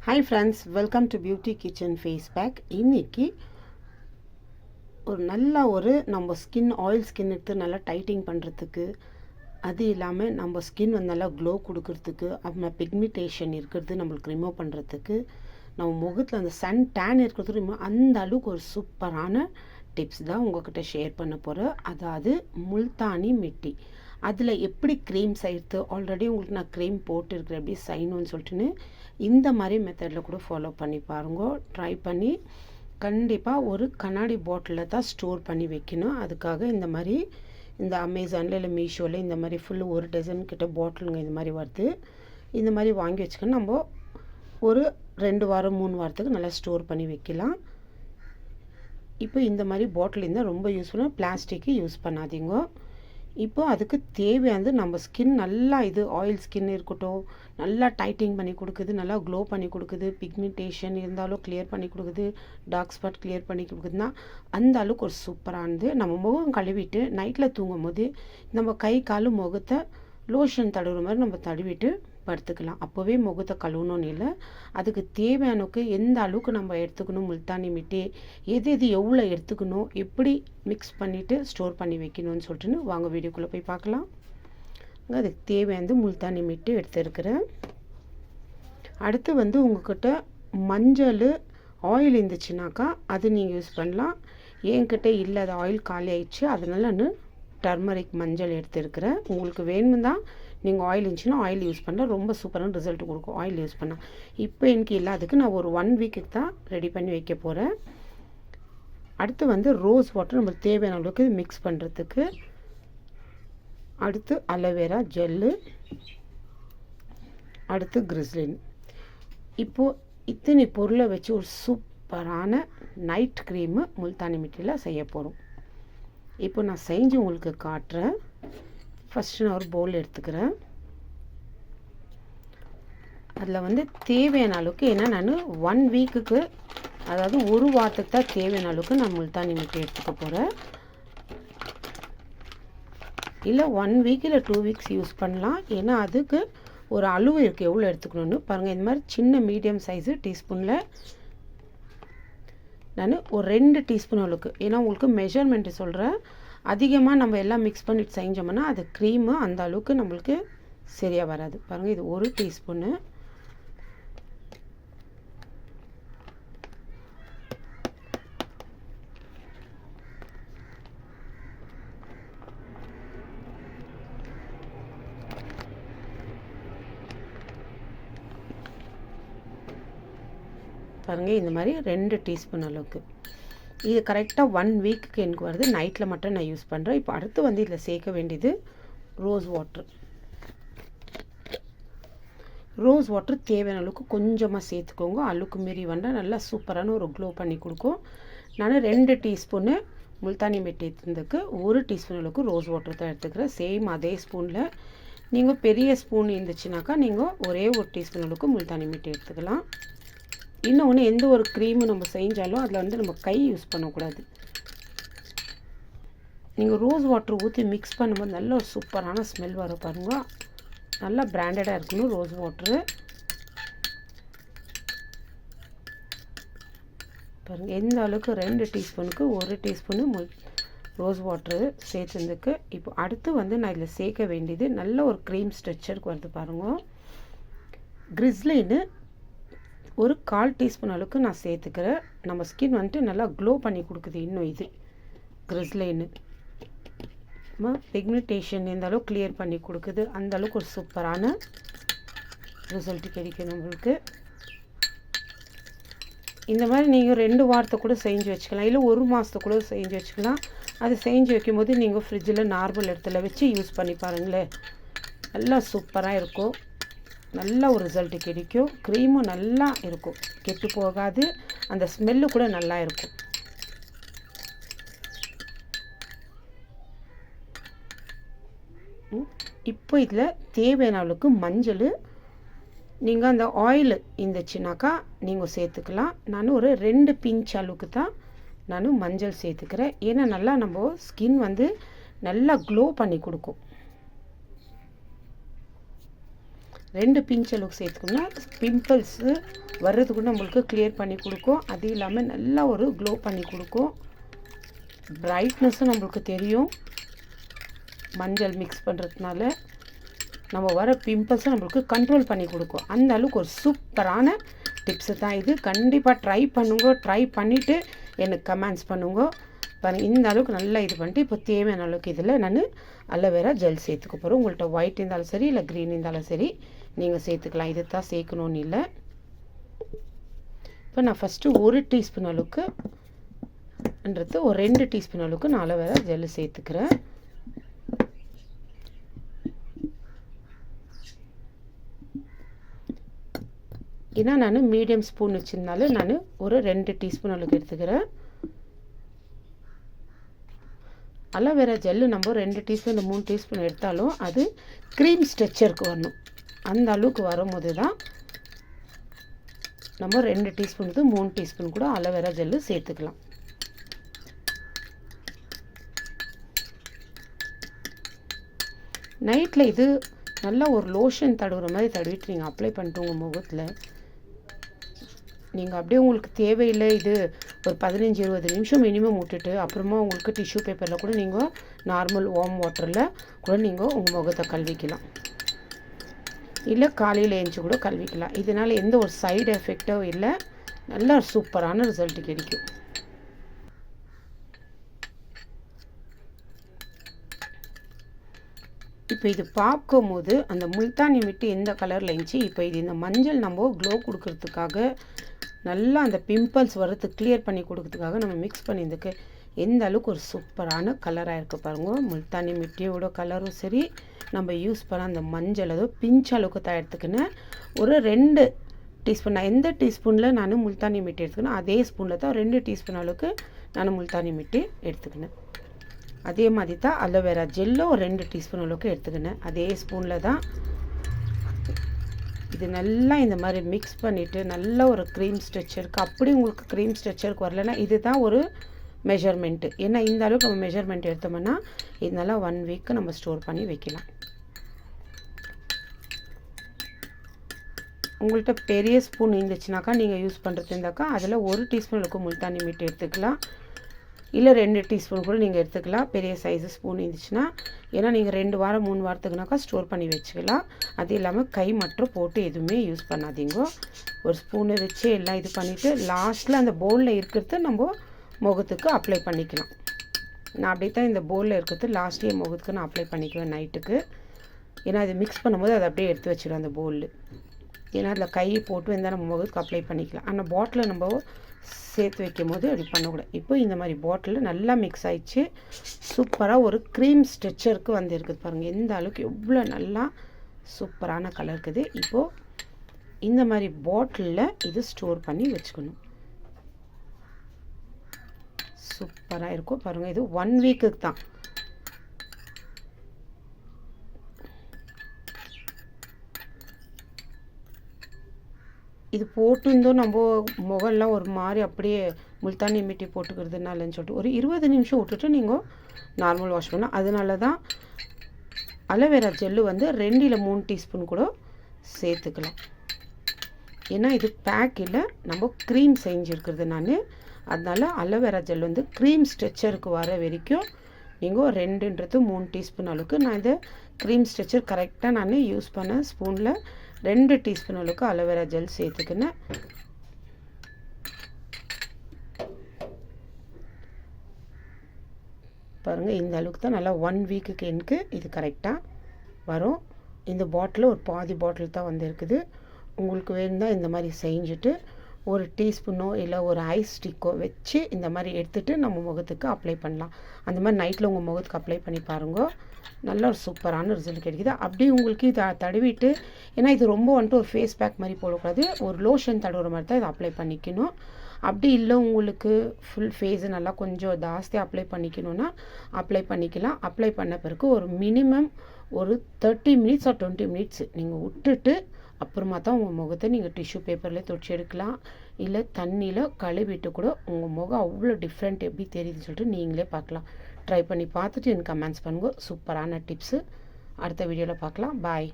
Hi friends, welcome to beauty kitchen face pack. இன்றைக்கி நம்ம skin oil skin எடுத்து நல்லா டைட்டிங் பண்ணுறதுக்கு, அது இல்லாமல் நம்ம ஸ்கின் வந்து நல்லா க்ளோ கொடுக்கறதுக்கு, அப்புறம் பிக்மெண்டேஷன் இருக்கிறது நம்மளுக்கு ரிமூவ் பண்ணுறதுக்கு, நம்ம முகத்தில் அந்த சன் டேன் இருக்கிறது ரிமூவ் அந்த அளவுக்கு ஒரு சூப்பரான டிப்ஸ் தான் உங்கள்கிட்ட ஷேர் பண்ண போகிறேன். அதாவது முல்தானி மிட்டி. அதில் எப்படி க்ரீம் செய்கிறது, ஆல்ரெடி உங்களுக்கு நான் க்ரீம் போட்டுருக்கிறேன் எப்படி செய்யணும்னு சொல்லிட்டுன்னு இந்த மாதிரி மெத்தடில் கூட ஃபாலோ பண்ணி பாருங்க. ட்ரை பண்ணி கண்டிப்பாக ஒரு கண்ணாடி பாட்டிலில் தான் ஸ்டோர் பண்ணி வைக்கணும். அதுக்காக இந்த மாதிரி இந்த அமேசானில் இல்லை மீஷோவில் இந்த மாதிரி ஃபுல்லு ஒரு டசன் கிட்ட பாட்டிலுங்க இந்த மாதிரி வருது. இந்த மாதிரி வாங்கி வச்சுக்கணும். நம்ம ஒரு 2 வாரம் 3 வாரத்துக்கு நல்லா ஸ்டோர் பண்ணி வைக்கலாம். இப்போ இந்த மாதிரி பாட்டில் இருந்தால் ரொம்ப யூஸ்ஃபுல்லாக, பிளாஸ்டிக்கு யூஸ் பண்ணாதீங்க. இப்போ அதுக்கு தேவையானது நம்ம ஸ்கின் நல்லா ஆயில் ஸ்கின் இருக்கட்டும், நல்லா டைட்டிங் பண்ணி கொடுக்குது, நல்லா க்ளோ பண்ணி கொடுக்குது, பிக்மெண்டேஷன் இருந்தாலும் கிளியர் பண்ணி கொடுக்குது, டார்க் ஸ்பாட் கிளியர் பண்ணி கொடுக்குதுன்னா அந்த அளவுக்கு ஒரு சூப்பரானது. நம்ம முகம் கழுவிட்டு நைட்டில் தூங்கும் போது நம்ம கை கால் முகத்தை லோஷன் தடவுற மாதிரி நம்ம தடவிட்டு படுத்துக்கலாம். அப்போவே முகத்தை கழுவணும்னு இல்லை. அதுக்கு தேவையானக்கு எந்த அளவுக்கு நம்ம எடுத்துக்கணும், முல்தானி மிட்டி எது எவ்வளோ எடுத்துக்கணும், எப்படி மிக்ஸ் பண்ணிவிட்டு ஸ்டோர் பண்ணி வைக்கணும்னு சொல்லிட்டுன்னு வாங்க வீடியோக்குள்ளே போய் பார்க்கலாம். அதுக்கு தேவையானது முல்தானி மிட்டி எடுத்துருக்கிறேன். அடுத்து உங்கள்கிட்ட மஞ்சள் ஆயில் இருந்துச்சுனாக்கா அது நீங்கள் யூஸ் பண்ணலாம். என்கிட்ட இல்லை, அது ஆயில் காலி ஆயிடுச்சு, அதனால நான் டர்மரிக் மஞ்சள் எடுத்துருக்கிறேன். உங்களுக்கு வேணும் தான் நீங்கள் ஆயில் இருந்துச்சுன்னா ஆயில் யூஸ் பண்ணால் ரொம்ப சூப்பரான ரிசல்ட் கொடுக்கும் ஆயில் யூஸ் பண்ணால். இப்போ எனக்கு இல்லாததுக்கு நான் ஒரு 1 வீக்குக்கு தான் ரெடி பண்ணி வைக்க போகிறேன். அடுத்து ரோஸ் வாட்டர் நம்மளுக்கு தேவையான அளவுக்கு மிக்ஸ் பண்ணுறதுக்கு. அடுத்து அலோவேரா ஜெல்லு, அடுத்து கிரிஸ்லின். இப்போது இத்தனை பொருளை வச்சு ஒரு சூப்பரான நைட் க்ரீமு முல்தானி மிட்டியில் செய்ய போகிறோம். இப்போ நான் செஞ்சு உங்களுக்கு காட்டுறேன். ஃபஸ்ட்டு நான் ஒரு பவுல் எடுத்துக்கிறேன். அதில் தேவையான அளவுக்கு, ஏன்னா நான் 1 வீக்குக்கு அதாவது ஒரு வாரத்துக்கு தான் தேவையான அளவுக்கு நான் முல்தானி மிட்டி எடுத்துக்க போகிறேன். இல்லை 1 வீக் இல்லை 2 வீக்ஸ் யூஸ் பண்ணலாம். ஏன்னா அதுக்கு ஒரு அளவு இருக்குது எவ்வளோ எடுத்துக்கணுன்னு பாருங்கள். இந்த மாதிரி சின்ன மீடியம் சைஸு டீஸ்பூனில் நான் ஒரு 2 டீஸ்பூன் அளவுக்கு, ஏன்னா உங்களுக்கு மெஷர்மெண்ட்டு சொல்கிறேன். அதிகமாக நம்ம எல்லாம் மிக்ஸ் பண்ணிட்டு செஞ்சோம்னா அது க்ரீமு அந்த அளவுக்கு நம்மளுக்கு சரியாக வராது. பாருங்கள், இது 1 டீஸ்பூனு. பாருங்கள், இந்த மாதிரி 2 டீஸ்பூன் அளவுக்கு. இது கரெக்டாக 1 வீக்குக்கு எனக்கு வருது. நைட்டில் மட்டும் நான் யூஸ் பண்ணுறேன். இப்போ அடுத்து இதில் சேர்க்க வேண்டியது ரோஸ் வாட்ரு. ரோஸ் வாட்ரு தேவையான அளவுக்கு கொஞ்சமாக சேர்த்துக்கோங்க. அளவுக்கு மீறி வந்தால் நல்லா சூப்பரான ஒரு க்ளோ பண்ணி கொடுக்கும். நான் 2 டீஸ்பூனு முல்தானி மிட்டி எடுத்ததுக்கு 1 டீஸ்பூன் அளவுக்கு ரோஸ் வாட்டர் தான் எடுத்துக்கிறேன். சேம் அதே ஸ்பூனில் நீங்கள் பெரிய ஸ்பூன் இருந்துச்சுனாக்கா நீங்கள் ஒரே 1 டீஸ்பூன் அளவுக்கு முல்தானி மிட்டி எடுத்துக்கலாம். இன்னொன்று, எந்த ஒரு க்ரீமு நம்ம செஞ்சாலும் அதில் நம்ம கை யூஸ் பண்ணக்கூடாது. நீங்கள் ரோஸ் வாட்டர் ஊற்றி மிக்ஸ் பண்ணும்போது நல்ல ஒரு சூப்பரான ஸ்மெல் வரும் பாருங்க. நல்லா பிராண்டடாக இருக்கணும் ரோஸ் வாட்ரு. பாருங்கள் எந்த அளவுக்கு 2 டீஸ்பூனுக்கு 1 டீஸ்பூனு ரோஸ் வாட்ரு சேர்த்துருக்கு. இப்போ அடுத்து நான் இதில் சேர்க்க வேண்டியது நல்ல ஒரு க்ரீம் ஸ்ட்ரெச்சருக்கு வருது பாருங்கள். கிரிஸ்லின்னு ஒரு 1/4 டீஸ்பூன் அளவுக்கு நான் சேர்த்துக்கிறேன். நம்ம ஸ்கின் நல்லா க்ளோ பண்ணி கொடுக்குது. இன்னும் இது கிரிஸ்லின்னு பிக்மெண்டேஷன் இந்த அளவுக்கு கிளியர் பண்ணி கொடுக்குது. அந்த அளவுக்கு ஒரு சூப்பரான ரிசல்ட் கிடைக்கும் நம்மளுக்கு. இந்த மாதிரி நீங்கள் 2 வாரத்தை கூட செஞ்சு வச்சுக்கலாம், இல்லை 1 மாதத்தை கூட செஞ்சு வச்சுக்கலாம். அது செஞ்சு வைக்கும்போது நீங்கள் ஃப்ரிட்ஜில் நார்மல் இடத்துல வச்சு யூஸ் பண்ணி பாருங்களேன், நல்லா சூப்பராக இருக்கும். நல்ல ஒரு ரிசல்ட்டு கிடைக்கும். க்ரீமும் நல்லா இருக்கும், கெட்டு போகாது. அந்த ஸ்மெல்லு கூட நல்லா இருக்கும். இப்போ இதில் தேவையான அளவுக்கு மஞ்சள், நீங்கள் அந்த ஆயில் இருந்துச்சுனாக்கா நீங்கள் சேர்த்துக்கலாம். நான் ஒரு 2 பிஞ்ச் அளவுக்கு தான் நான் மஞ்சள் சேர்த்துக்கிறேன். ஏன்னா நல்லா நம்ம ஸ்கின் நல்லா க்ளோ பண்ணி கொடுக்கும். 2 பிஞ்ச் அளவுக்கு சேர்த்துக்கோங்க. பிம்பிள்ஸு வர்றது கூட நம்மளுக்கு கிளியர் பண்ணி கொடுக்கும். அது இல்லாமல் நல்லா ஒரு க்ளோ பண்ணி கொடுக்கும். பிரைட்னஸும் நம்மளுக்கு தெரியும். மஞ்சள் மிக்ஸ் பண்ணுறதுனால நம்ம வர பிம்பிள்ஸும் நம்மளுக்கு கண்ட்ரோல் பண்ணி கொடுக்கும். அந்த அளவுக்கு ஒரு சூப்பரான டிப்ஸு தான் இது. கண்டிப்பாக ட்ரை பண்ணுங்க. ட்ரை பண்ணிவிட்டு எனக்கு கமெண்ட்ஸ் பண்ணுங்க. பாருங்கள், இந்த அளவுக்கு நல்லா இது பண்ணிட்டு இப்போ தேவையான அளவுக்கு இதில் நான் அலோவேரா ஜெல் சேர்த்துக்க போகிறோம். உங்கள்கிட்ட ஒயிட் இருந்தாலும் சரி இல்லை க்ரீன் இருந்தாலும் சரி நீங்கள் சேர்த்துக்கலாம். இது தான் சேர்க்கணுன்னு இல்லை. இப்போ நான் ஃபஸ்ட்டு 1 டீஸ்பூன் அளவுக்குன்றது ஒரு 2 டீஸ்பூன் அளவுக்கு நான் அலோவேரா ஜெல்லு சேர்த்துக்கிறேன். ஏன்னா நான் மீடியம் ஸ்பூன் வச்சுருந்தாலும் நான் ஒரு 2 டீஸ்பூன் அளவுக்கு எடுத்துக்கிறேன். அலோவேரா ஜெல்லு நம்ம 2 டீஸ்பூன் இல்லை 3 டீஸ்பூன் எடுத்தாலும் அது க்ரீம் ஸ்ட்ரெச்சருக்கு வரணும். அந்த அளவுக்கு வரும்போது தான் நம்ம 2 டீஸ்பூனுக்கு 3 டீஸ்பூன் கூட அலோவேரா ஜெல்லு சேர்த்துக்கலாம். நைட்டில் இது நல்லா ஒரு லோஷன் தடவுற மாதிரி தடவிட்டு நீங்கள் அப்ளை பண்ணிட்டு உங்கள் முகத்தில் நீங்கள் அப்படியே உங்களுக்கு தேவையில்லை இது ஒரு 15-20 நிமிஷம் மினிமம் விட்டுட்டு அப்புறமா உங்களுக்கு டிஷ்யூ பேப்பரில் கூட நீங்கள் நார்மல் வார்ம் வாட்டரில் கூட நீங்கள் உங்கள் முகத்தை கழுவிக்கலாம். இல்லை காலையில் எழுந்து கூட கழுவிக்கலாம். இதனால் எந்த ஒரு சைடு எஃபெக்டும் இல்லை. நல்ல சூப்பரான ரிசல்ட் கிடைக்கும். இப்போ இது பார்க்கும்போது அந்த முல்தானி மிட்டி எந்த கலரில் இருந்துச்சு, இப்போ இது இந்த மஞ்சள் நம்ம க்ளோ கொடுக்கறதுக்காக நல்லா அந்த பிம்பிள்ஸ் வர்றதுக்கு கிளியர் பண்ணி கொடுக்கறதுக்காக நம்ம மிக்ஸ் பண்ணியிருந்துக்கு எந்த அளவுக்கு ஒரு சூப்பரான கலராக இருக்குது பாருங்கள். முல்தானி மிட்டியோட கலரும் சரி, நம்ம யூஸ் பண்ண அந்த மஞ்சள் அதோ பிஞ்ச் அளவுக்கு தான் எடுத்துக்கினேன். ஒரு 2 டீஸ்பூன், நான் எந்த டீஸ்பூனில் நான் முல்தானி மிட்டி எடுத்துக்கினேன் அதே ஸ்பூனில் தான் 2 டீஸ்பூன் அளவுக்கு நான் முல்தானி மிட்டி எடுத்துக்கினேன். அதே மாதிரி தான் அலோவேரா ஜெல்லும் ஒரு 2 டீஸ்பூன் அளவுக்கு எடுத்துக்கினேன். அதே ஸ்பூனில் தான் இது நல்லா இந்த மாதிரி மிக்ஸ் பண்ணிவிட்டு நல்ல ஒரு க்ரீம் ஸ்ட்ரெச்சருக்கு, அப்படி உங்களுக்கு க்ரீம் ஸ்ட்ரெச்சருக்கு வரலன்னா இது தான் ஒரு மெஷர்மெண்ட்டு. ஏன்னா இந்த அளவுக்கு நம்ம மெஷர்மெண்ட் எடுத்தோம்னா இதனால் 1 வீக்கு நம்ம ஸ்டோர் பண்ணி வைக்கலாம். உங்கள்கிட்ட பெரிய ஸ்பூன் இருந்துச்சுனாக்கா நீங்கள் யூஸ் பண்ணுறது இருந்தாக்கா அதில் 1 டீஸ்பூன் அளவுக்கு முல்தானி மிட்டி எடுத்துக்கலாம். இல்லை 2 டீஸ்பூன் கூட நீங்கள் எடுத்துக்கலாம் பெரிய சைஸு ஸ்பூன் இருந்துச்சுன்னா. ஏன்னா நீங்கள் 2 வாரம் 3 வாரத்துக்குனாக்கா ஸ்டோர் பண்ணி வச்சுக்கலாம். அது இல்லாமல் கை மற்றும் போட்டு எதுவுமே யூஸ் பண்ணாதீங்க. ஒரு ஸ்பூனை வச்சு எல்லாம் இது பண்ணிவிட்டு லாஸ்ட்டில் அந்த பவுலில் இருக்கிறது நம்ம முகத்துக்கு அப்ளை பண்ணிக்கலாம். நான் அப்படி தான் இந்த பவுலில் இருக்கிறது லாஸ்ட்லேயே முகத்துக்கு நான் அப்ளை பண்ணிக்குவேன் நைட்டுக்கு. ஏன்னா அது மிக்ஸ் பண்ணும்போது அதை அப்படியே எடுத்து வச்சிடும் அந்த பவுலில். ஏன்னா அதில் கையை போட்டு வந்தால் நம்ம முகத்துக்கு அப்ளை பண்ணிக்கலாம். ஆனால் பாட்டிலில் நம்ம சேர்த்து வைக்கும் போது அப்படி பண்ணக்கூடாது. இப்போ இந்த மாதிரி பாட்டிலில் நல்லா மிக்ஸ் ஆகிடுச்சு. சூப்பராக ஒரு க்ரீம் ஸ்ட்ரெச்சருக்கு வந்துருக்குது பாருங்கள். எந்த அளவுக்கு எவ்வளோ நல்லா சூப்பரான கலர் இருக்குது. இப்போது இந்த மாதிரி பாட்டிலில் இது ஸ்டோர் பண்ணி வச்சுக்கணும். சூப்பராக இருக்கும் பாருங்கள். இது 1 வீக்குக்கு தான். இது போட்டுருந்தோம் நம்ம முகம்லாம் ஒரு மாதிரி அப்படியே முல்தானி மிட்டி போட்டுக்கிறதுனாலன்னு சொல்லிட்டு ஒரு 20 நிமிஷம் விட்டுட்டு நீங்கள் நார்மல் வாஷ் பண்ணலாம். அதனால தான் அலோவேரா ஜெல்லு வந்து 2 இல்லை 3 டீஸ்பூன் கூட சேர்த்துக்கலாம். ஏன்னா இது பேக்கில் நம்ம க்ரீம் செஞ்சுருக்கிறது நான். அதனால் அலோவேரா ஜெல் வந்து க்ரீம் ஸ்ட்ரெச்சருக்கு வர வரைக்கும் நீங்கள் 2ன்றது 3 டீஸ்பூன் அளவுக்கு நான் இந்த க்ரீம் ஸ்ட்ரெச்சர் கரெக்டாக நான் யூஸ் பண்ண ஸ்பூனில் 2 டீஸ்பூன் அளவுக்கு அலோவேரா ஜெல் சேர்த்துக்கினேன். பாருங்கள், இந்த அளவுக்கு தான் நல்லா 1 வீக்குக்கு எனக்கு இது கரெக்டாக வரும். இந்த பாட்டில் ஒரு பாதி பாட்டில் தான் வந்துருக்குது. உங்களுக்கு வேணும்னா இந்த மாதிரி செஞ்சுட்டு ஒரு டீஸ்பூனோ இல்லை ஒரு ஐஸ் ஸ்டிக்கோ வச்சு இந்த மாதிரி எடுத்துகிட்டு நம்ம முகத்துக்கு அப்ளை பண்ணலாம். அந்த மாதிரி நைட்டில் உங்கள் முகத்துக்கு அப்ளை பண்ணி பாருங்க. நல்ல ஒரு சூப்பரான ரிசல்ட் கிடைக்குது. அப்படியே உங்களுக்கு இதை தடவிட்டு, ஏன்னா இது ரொம்ப வந்துட்டு ஒரு ஃபேஸ் பேக் மாதிரி போடக்கூடாது, ஒரு லோஷன் தடவுற மாதிரி தான் இதை அப்ளை பண்ணிக்கணும். அப்படி இல்லை உங்களுக்கு ஃபுல் ஃபேஸு நல்லா கொஞ்சம் ஜாஸ்தியாக அப்ளை பண்ணிக்கணுன்னா அப்ளை பண்ணிக்கலாம். அப்ளை பண்ண பிறகு ஒரு மினிமம் ஒரு 30 மினிட்ஸ் ஆர் 20 மினிட்ஸ் நீங்கள் விட்டுட்டு அப்புறமா தான் உங்கள் முகத்தை நீங்கள் டிஷ்யூ பேப்பரில் துடைச்சி எடுக்கலாம். இல்லை தண்ணியில் கழுவிட்டு கூட உங்கள் முகம் அவ்வளோ டிஃப்ரெண்ட் எப்படி தெரியுதுன்னு சொல்லிட்டு நீங்களே பார்க்கலாம். ட்ரை பண்ணி பார்த்துட்டு எனக்கு கமெண்ட்ஸ் பண்ணுங்க. சூப்பரான டிப்ஸு அடுத்த வீடியோவில் பார்க்கலாம். பாய்.